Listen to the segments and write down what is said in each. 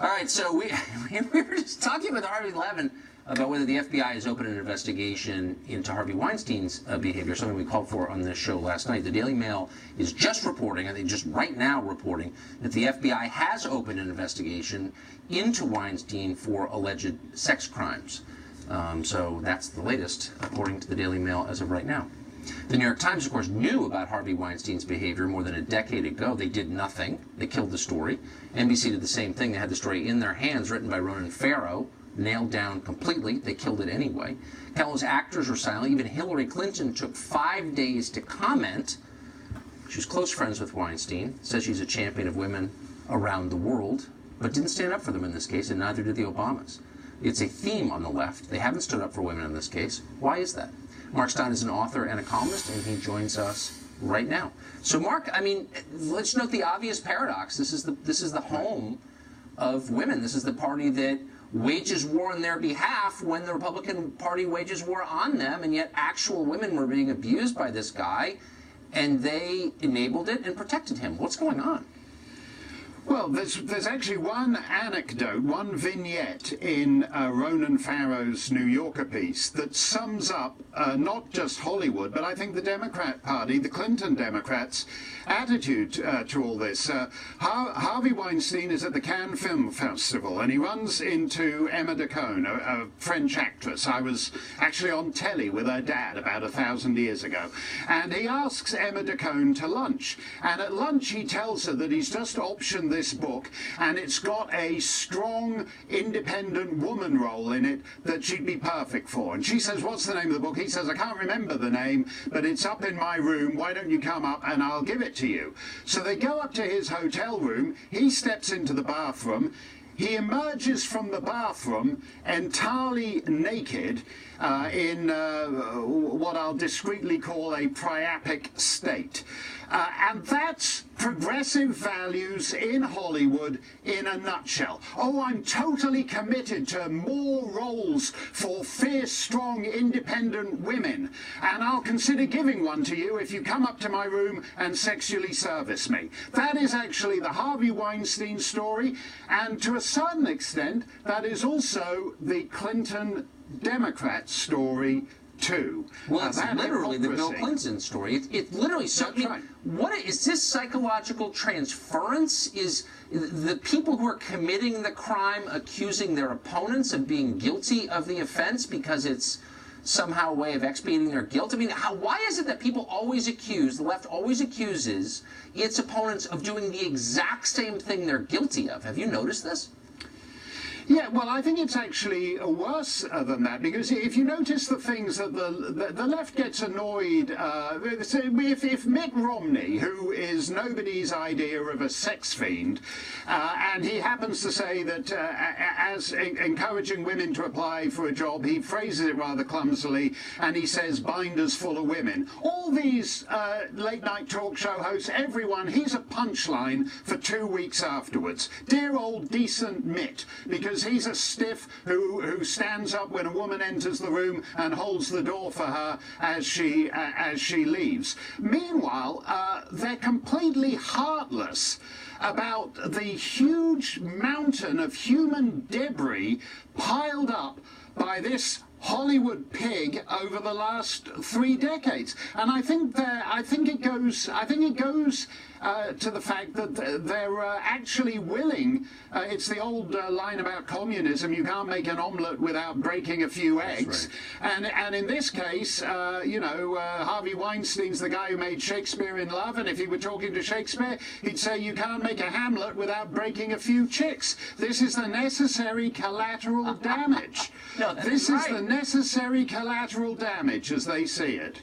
All right, so we were just talking with Harvey Levin about whether the FBI has opened an investigation into Harvey Weinstein's behavior, something we called for on this show last night. The Daily Mail is just reporting, I think just right now reporting, that the FBI has opened an investigation into Weinstein for alleged sex crimes. So that's the latest, according to the Daily Mail as of right now. The New York Times, of course, knew about Harvey Weinstein's behavior more than a decade ago. They did nothing. They killed the story. NBC did the same thing. They had the story in their hands, written by Ronan Farrow, nailed down completely. They killed it anyway. Countless actors were silent. Even Hillary Clinton took 5 days to comment. She was close friends with Weinstein, says she's a champion of women around the world, but didn't stand up for them in this case, and neither did the Obamas. It's a theme on the left. They haven't stood up for women in this case. Why is that? Mark Stein is an author and a columnist, and he joins us right now. So, Mark, I mean, let's note the obvious paradox. This is the home of women. This is the party that wages war on their behalf when the Republican Party wages war on them, and yet actual women were being abused by this guy, and they enabled it and protected him. What's going on? Well, there's actually one anecdote, one vignette in Ronan Farrow's New Yorker piece that sums up not just Hollywood, but I think the Democrat Party, the Clinton Democrats' attitude to all this. Harvey Weinstein is at the Cannes Film Festival, and he runs into Emma Decaune, a French actress. I was actually on telly with her dad about 1,000 years ago. And he asks Emma Decaune to lunch. And at lunch, he tells her that he's just optioned this book, and it's got a strong, independent woman role in it that she'd be perfect for. And she says, what's the name of the book? He says, I can't remember the name, but it's up in my room. Why don't you come up and I'll give it to you? So they go up to his hotel room. He steps into the bathroom. He emerges from the bathroom entirely naked in what I'll discreetly call a priapic state. And that's progressive values in Hollywood in a nutshell. Oh, I'm totally committed to more roles for fierce, strong, independent women, and I'll consider giving one to you if you come up to my room and sexually service me. That is actually the Harvey Weinstein story, and to a certain extent, that is also the Clinton Democrat story too. Well, it's literally the Bill Clinton story. It literally. So, That's right. What is this psychological transference? Is the people who are committing the crime accusing their opponents of being guilty of the offense because it's somehow a way of expiating their guilt? I mean, why is it that people always accuse, the left always accuses its opponents of doing the exact same thing they're guilty of? Have you noticed this? Yeah, well, I think it's actually worse than that, because if you notice the things that the left gets annoyed, if Mitt Romney, who is nobody's idea of a sex fiend, and he happens to say that as encouraging women to apply for a job, he phrases it rather clumsily, and he says binders full of women. All these late-night talk show hosts, everyone, he's a punchline for 2 weeks afterwards. Dear old decent Mitt, because he's a stiff who stands up when a woman enters the room and holds the door for her as she leaves. Meanwhile, they're completely heartless about the huge mountain of human debris piled up by this Hollywood pig over the last 3 decades, and I think it goes to the fact that they're actually willing. It's the old line about communism: you can't make an omelette without breaking a few eggs. Right. And in this case, Harvey Weinstein's the guy who made Shakespeare in Love, and if he were talking to Shakespeare, he'd say you can't make a Hamlet without breaking a few chicks. This is the necessary collateral damage. No, this is the necessary collateral damage as they see it.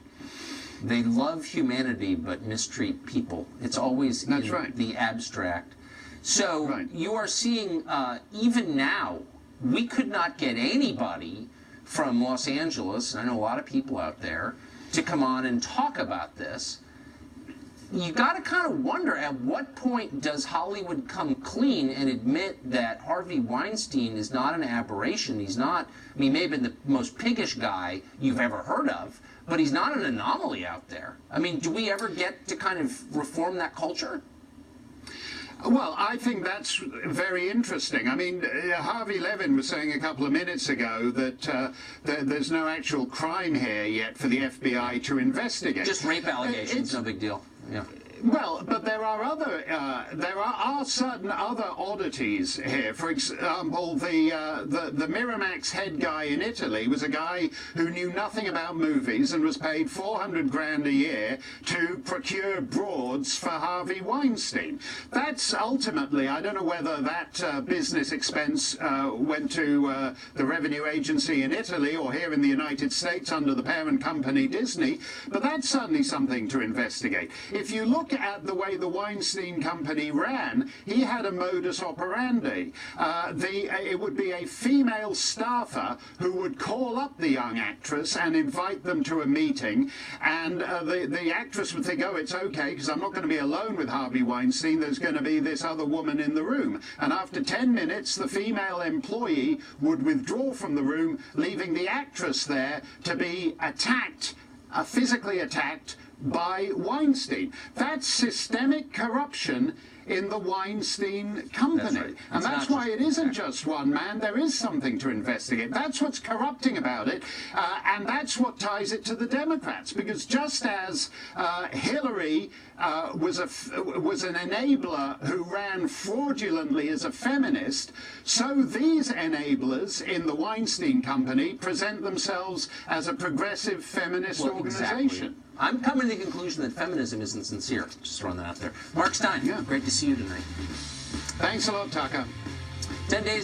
They love humanity but mistreat people. It's always the abstract. So you are seeing, even now, we could not get anybody from Los Angeles, and I know a lot of people out there, to come on and talk about this. You got to kind of wonder, at what point does Hollywood come clean and admit that Harvey Weinstein is not an aberration? He's not, I mean, he may have been the most piggish guy you've ever heard of, but he's not an anomaly out there. I mean, do we ever get to kind of reform that culture? Well, I think that's very interesting. I mean, Harvey Levin was saying a couple of minutes ago that there's no actual crime here yet for the FBI to investigate. Just rape allegations, no big deal. Yeah. Well, but there are certain other oddities here. For example, the Miramax head guy in Italy was a guy who knew nothing about movies and was paid 400 grand a year to procure broads for Harvey Weinstein. That's ultimately, I don't know whether that business expense went to the revenue agency in Italy or here in the United States under the parent company Disney, but that's certainly something to investigate. If you look at the way the Weinstein Company ran, he had a modus operandi. It would be a female staffer who would call up the young actress and invite them to a meeting, and the actress would think, oh, it's okay, because I'm not going to be alone with Harvey Weinstein, there's going to be this other woman in the room. And after 10 minutes, the female employee would withdraw from the room, leaving the actress there to be attacked, physically attacked, by Weinstein. That's systemic corruption in the Weinstein Company. That's right. And that's why it isn't just one man. There is something to investigate. That's what's corrupting about it, and that's what ties it to the Democrats. Because just as Hillary was an enabler who ran fraudulently as a feminist, so these enablers in the Weinstein Company present themselves as a progressive feminist organization. Exactly. I'm coming to the conclusion that feminism isn't sincere. Just throwing that out there. Mark Stein, great to see you tonight. Thanks a lot, Tucker. 10 days.